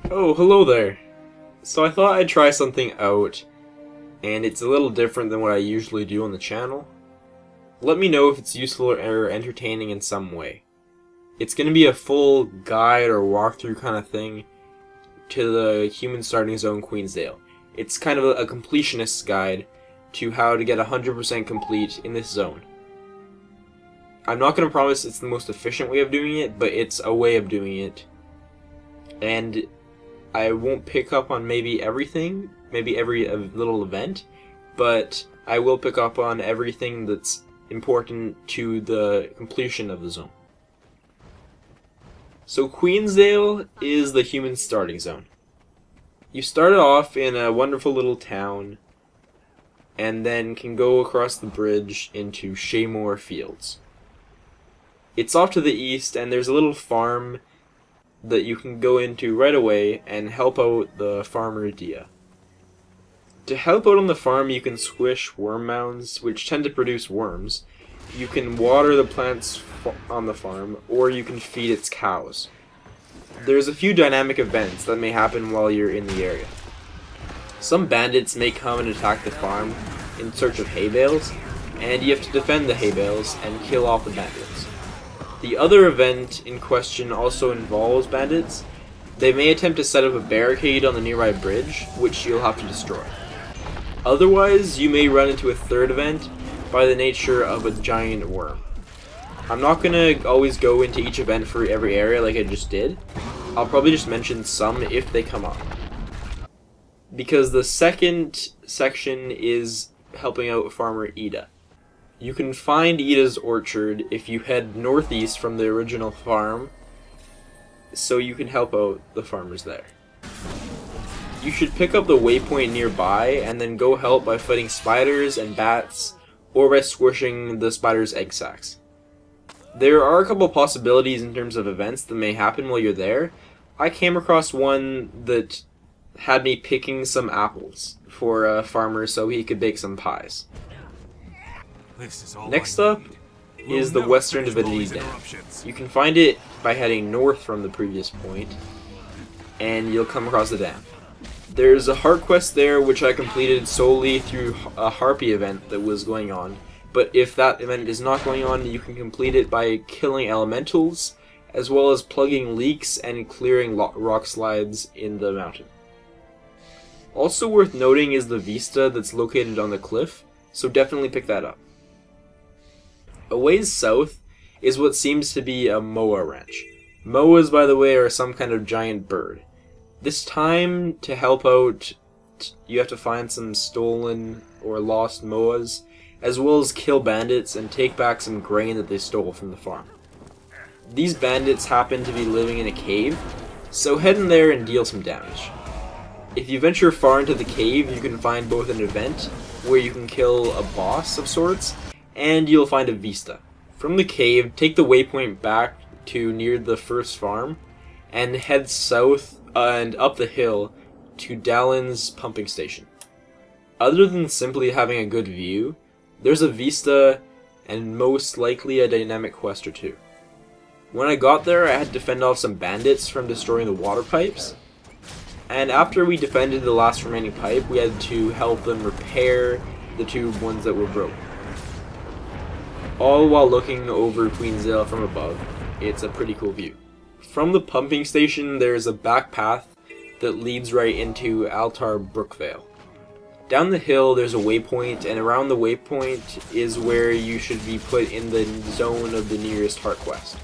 Oh, hello there. So I thought I'd try something out, and it's a little different than what I usually do on the channel. Let me know if it's useful or entertaining in some way. It's going to be a full guide or walkthrough kind of thing to the Human Starting Zone Queensdale. It's kind of a completionist's guide to how to get 100% complete in this zone. I'm not going to promise it's the most efficient way of doing it, but it's a way of doing it. And I won't pick up on maybe everything, maybe every little event, but I will pick up on everything that's important to the completion of the zone. So Queensdale is the Human Starting Zone. You start off in a wonderful little town, and then can go across the bridge into Mower Fields. It's off to the east, and there's a little farm that you can go into right away and help out the farmer Dia. To help out on the farm, you can squish worm mounds, which tend to produce worms. You can water the plants on the farm, or you can feed its cows. There's a few dynamic events that may happen while you're in the area. Some bandits may come and attack the farm in search of hay bales, and you have to defend the hay bales and kill off the bandits. The other event in question also involves bandits. They may attempt to set up a barricade on the nearby bridge, which you'll have to destroy. Otherwise, you may run into a third event by the nature of a giant worm. I'm not going to always go into each event for every area like I just did. I'll probably just mention some if they come up. Because the second section is helping out Farmer Ida. You can find Ida's orchard if you head northeast from the original farm, so you can help out the farmers there. You should pick up the waypoint nearby and then go help by fighting spiders and bats, or by squishing the spiders' egg sacs. There are a couple possibilities in terms of events that may happen while you're there. I came across one that had me picking some apples for a farmer so he could bake some pies. Next up is the Western Divinity Dam. You can find it by heading north from the previous point, and you'll come across the dam. There's a heart quest there which I completed solely through a harpy event that was going on, but if that event is not going on, you can complete it by killing elementals, as well as plugging leaks and clearing rock slides in the mountain. Also worth noting is the Avista that's located on the cliff, so definitely pick that up. A ways south is what seems to be a Mower ranch. Moas, by the way, are some kind of giant bird. This time, to help out, you have to find some stolen or lost Moas, as well as kill bandits and take back some grain that they stole from the farm. These bandits happen to be living in a cave, so head in there and deal some damage. If you venture far into the cave, you can find both an event, where you can kill a boss of sorts, and you'll find Avista. From the cave, take the waypoint back to near the first farm, and head south and up the hill to Dalins pumping station. Other than simply having a good view, there's a vista and most likely a dynamic quest or two. When I got there, I had to fend off some bandits from destroying the water pipes, and after we defended the last remaining pipe, we had to help them repair the two ones that were broken. All while looking over Queensdale from above. It's a pretty cool view. From the pumping station, there's a back path that leads right into Altar Brookvale. Down the hill, there's a waypoint, and around the waypoint is where you should be put in the zone of the nearest heart quest.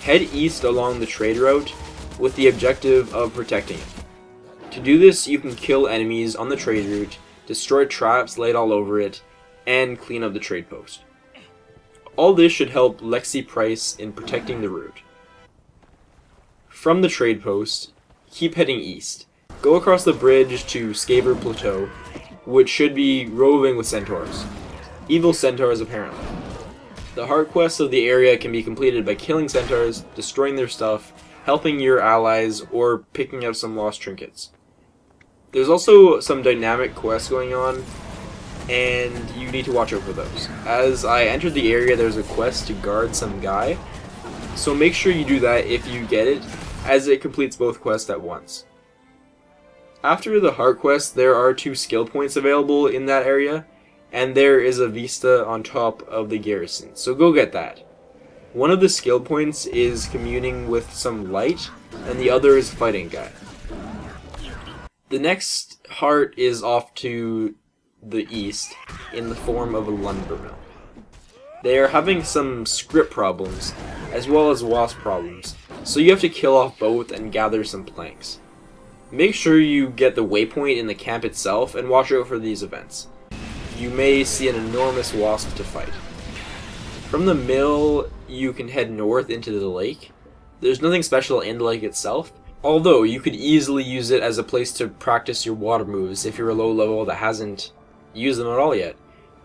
Head east along the trade route with the objective of protecting it. To do this, you can kill enemies on the trade route, destroy traps laid all over it, and clean up the trade post. All this should help Lexi Price in protecting the route. From the trade post, keep heading east. Go across the bridge to Scaver Plateau, which should be roving with centaurs. Evil centaurs, apparently. The heart quests of the area can be completed by killing centaurs, destroying their stuff, helping your allies, or picking up some lost trinkets. There's also some dynamic quests going on, and you need to watch out for those. As I entered the area, there's a quest to guard some guy, so make sure you do that if you get it, as it completes both quests at once. After the heart quest, there are 2 skill points available in that area, and there is a Avista on top of the garrison, so go get that. One of the skill points is communing with some light, and the other is fighting guy. The next heart is off to the east in the form of a lumber mill. They are having some script problems, as well as wasp problems, so you have to kill off both and gather some planks. Make sure you get the waypoint in the camp itself and watch out for these events. You may see an enormous wasp to fight. From the mill, you can head north into the lake. There's nothing special in the lake itself, although you could easily use it as a place to practice your water moves if you're a low level that hasn't used them at all yet.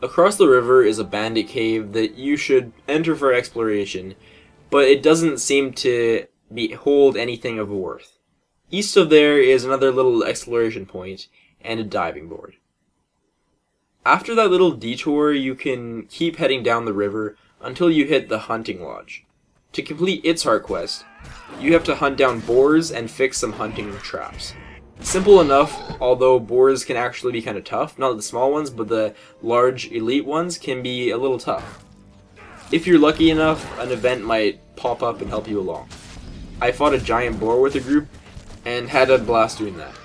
Across the river is a bandit cave that you should enter for exploration, but it doesn't seem to hold anything of worth. East of there is another little exploration point and a diving board. After that little detour, you can keep heading down the river until you hit the hunting lodge. To complete its heart quest, you have to hunt down boars and fix some hunting traps. Simple enough, although boars can actually be kind of tough. Not the small ones, but the large elite ones can be a little tough. If you're lucky enough, an event might pop up and help you along. I fought a giant boar with a group and had a blast doing that.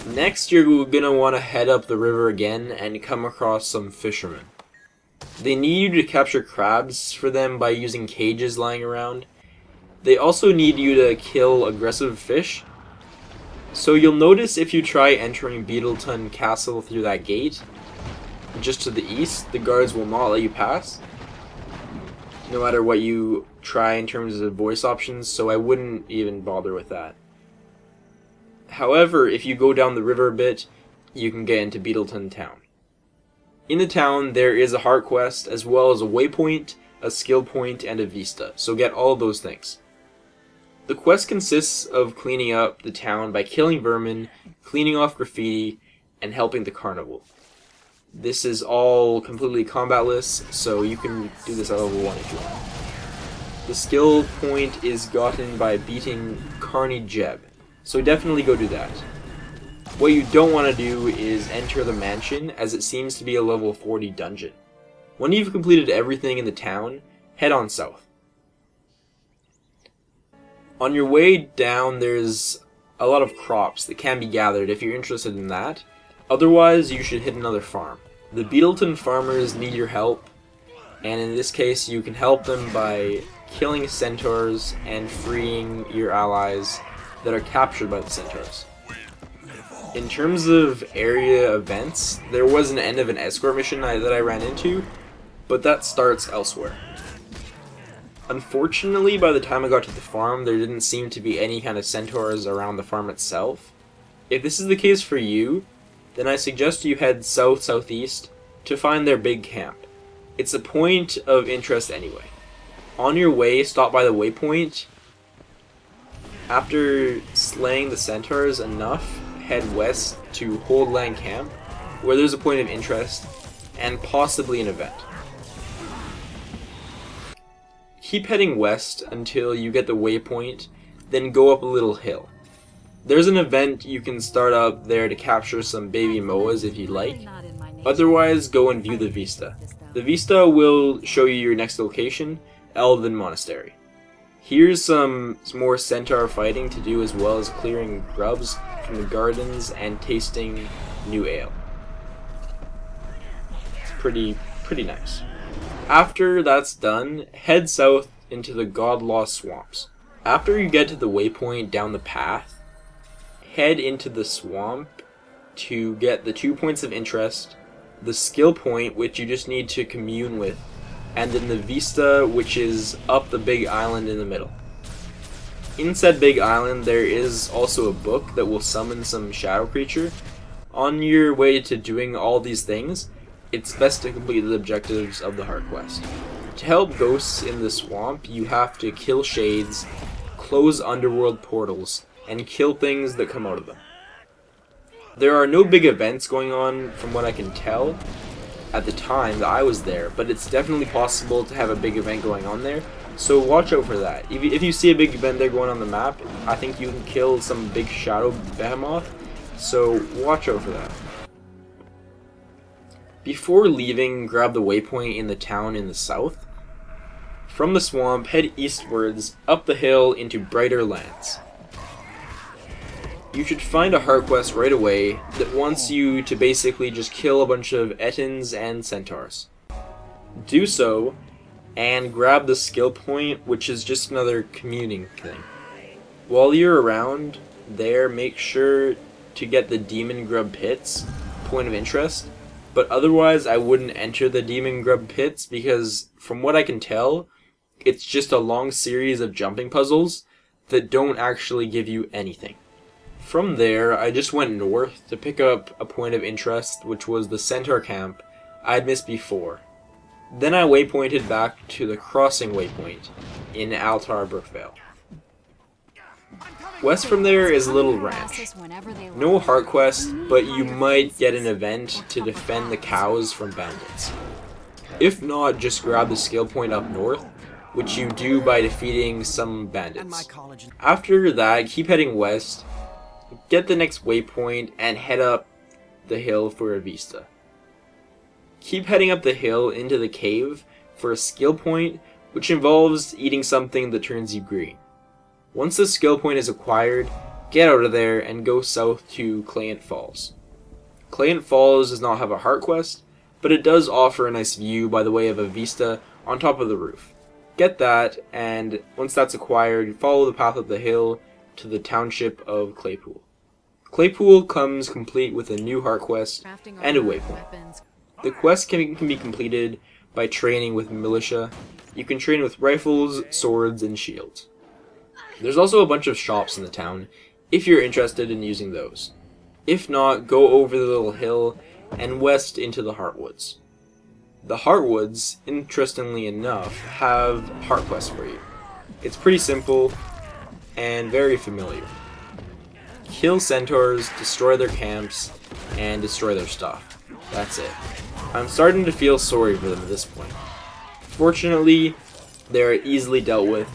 Next, you're gonna want to head up the river again and come across some fishermen. They need you to capture crabs for them by using cages lying around. They also need you to kill aggressive fish. So you'll notice if you try entering Beetleton Castle through that gate, just to the east, the guards will not let you pass, no matter what you try in terms of voice options, so I wouldn't even bother with that. However, if you go down the river a bit, you can get into Beetleton Town. In the town, there is a heart quest, as well as a waypoint, a skill point, and a vista, so get all of those things. The quest consists of cleaning up the town by killing vermin, cleaning off graffiti, and helping the carnival. This is all completely combatless, so you can do this at level 1 if you want. The skill point is gotten by beating Carney Jeb, so definitely go do that. What you don't want to do is enter the mansion, as it seems to be a level 40 dungeon. When you've completed everything in the town, head on south. On your way down, there's a lot of crops that can be gathered if you're interested in that. Otherwise, you should hit another farm. The Beetleton farmers need your help, and in this case, you can help them by killing centaurs and freeing your allies that are captured by the centaurs. In terms of area events, there was an end of an escort mission that I ran into, but that starts elsewhere. Unfortunately, by the time I got to the farm, there didn't seem to be any kind of centaurs around the farm itself. If this is the case for you, then I suggest you head south-southeast to find their big camp. It's a point of interest anyway. On your way, stop by the waypoint. After slaying the centaurs enough, head west to Hold Land Camp, where there's a point of interest, and possibly an event. Keep heading west until you get the waypoint, then go up a little hill. There's an event you can start up there to capture some baby moas if you'd like. Otherwise, go and view the Vista. The Vista will show you your next location, Elven Monastery. Here's some more centaur fighting to do, as well as clearing grubs from the gardens and tasting new ale. It's pretty nice. After that's done, head south into the Godlaw Swamps. After you get to the waypoint down the path, head into the swamp to get the 2 points of interest, the skill point, which you just need to commune with, and then the Vista, which is up the big island in the middle. In said big island, there is also a book that will summon some shadow creature. On your way to doing all these things, it's best to complete the objectives of the heart quest. To help ghosts in the swamp, you have to kill shades, close underworld portals, and kill things that come out of them. There are no big events going on from what I can tell at the time that I was there, but it's definitely possible to have a big event going on there, so watch out for that. If you see a big event there going on the map, I think you can kill some big shadow behemoth, so watch out for that. Before leaving, grab the waypoint in the town in the south. From the swamp, head eastwards, up the hill into brighter lands. You should find a heart quest right away that wants you to basically just kill a bunch of Ettins and Centaurs. Do so, and grab the skill point, which is just another communing thing. While you're around there, make sure to get the Demon Grub Pits, point of interest, but otherwise I wouldn't enter the Demon Grub Pits because, from what I can tell, it's just a long series of jumping puzzles that don't actually give you anything. From there, I just went north to pick up a point of interest, which was the Centaur camp I'd missed before. Then I waypointed back to the crossing waypoint in Altar Brookvale. West from there is a little ranch. No heart quest, but you might get an event to defend the cows from bandits. If not, just grab the skill point up north, which you do by defeating some bandits. After that, keep heading west, get the next waypoint, and head up the hill for Avista. Keep heading up the hill into the cave for a skill point, which involves eating something that turns you green. Once the skill point is acquired, get out of there and go south to Clayant Falls. Clayant Falls does not have a heart quest, but it does offer a nice view by the way of a vista on top of the roof. Get that, and once that's acquired, follow the path up the hill to the township of Claypool. Claypool comes complete with a new heart quest and a waypoint. The quest can be completed by training with militia. You can train with rifles, swords, and shields. There's also a bunch of shops in the town, if you're interested in using those. If not, go over the little hill and west into the Heartwoods. The Heartwoods, interestingly enough, have heart quests for you. It's pretty simple and very familiar. Kill centaurs, destroy their camps, and destroy their stuff. That's it. I'm starting to feel sorry for them at this point. Fortunately, they're easily dealt with,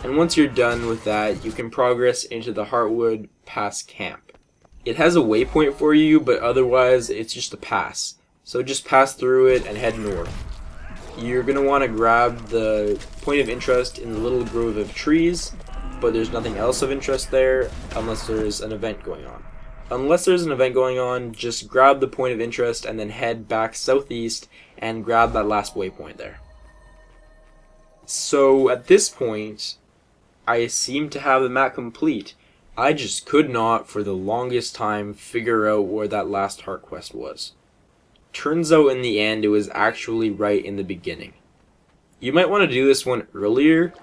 and once you're done with that, you can progress into the Heartwood Pass camp. It has a waypoint for you, but otherwise it's just a pass. So just pass through it and head north. You're going to want to grab the point of interest in the little grove of trees, but there's nothing else of interest there unless there's an event going on. Unless there's an event going on, just grab the point of interest and then head back southeast and grab that last waypoint there. So at this point, I seem to have the map complete. I just could not, for the longest time, figure out where that last heart quest was. Turns out in the end it was actually right in the beginning. You might want to do this one earlier,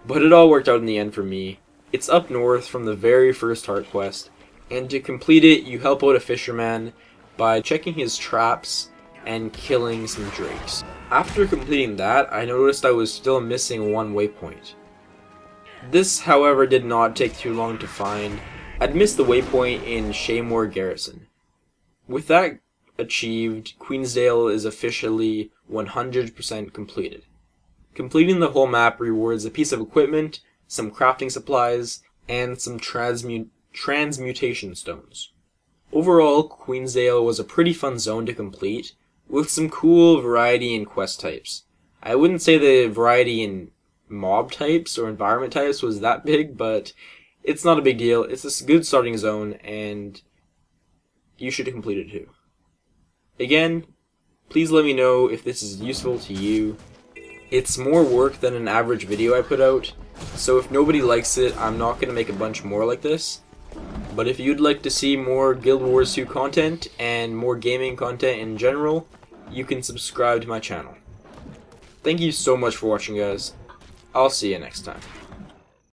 but it all worked out in the end for me. It's up north from the very first heart quest, and to complete it you help out a fisherman by checking his traps and killing some drakes. After completing that, I noticed I was still missing one waypoint. This, however, did not take too long to find. I'd missed the waypoint in Shaymore Garrison. With that achieved, Queensdale is officially 100% completed. Completing the whole map rewards a piece of equipment, some crafting supplies, and some transmutation stones. Overall, Queensdale was a pretty fun zone to complete, with some cool variety in quest types. I wouldn't say the variety in mob types or environment types was that big, but it's not a big deal. It's a good starting zone, and you should complete it too. Again, please let me know if this is useful to you. It's more work than an average video I put out, so if nobody likes it, I'm not going to make a bunch more like this. But if you'd like to see more Guild Wars 2 content and more gaming content in general, you can subscribe to my channel. Thank you so much for watching, guys. I'll see you next time.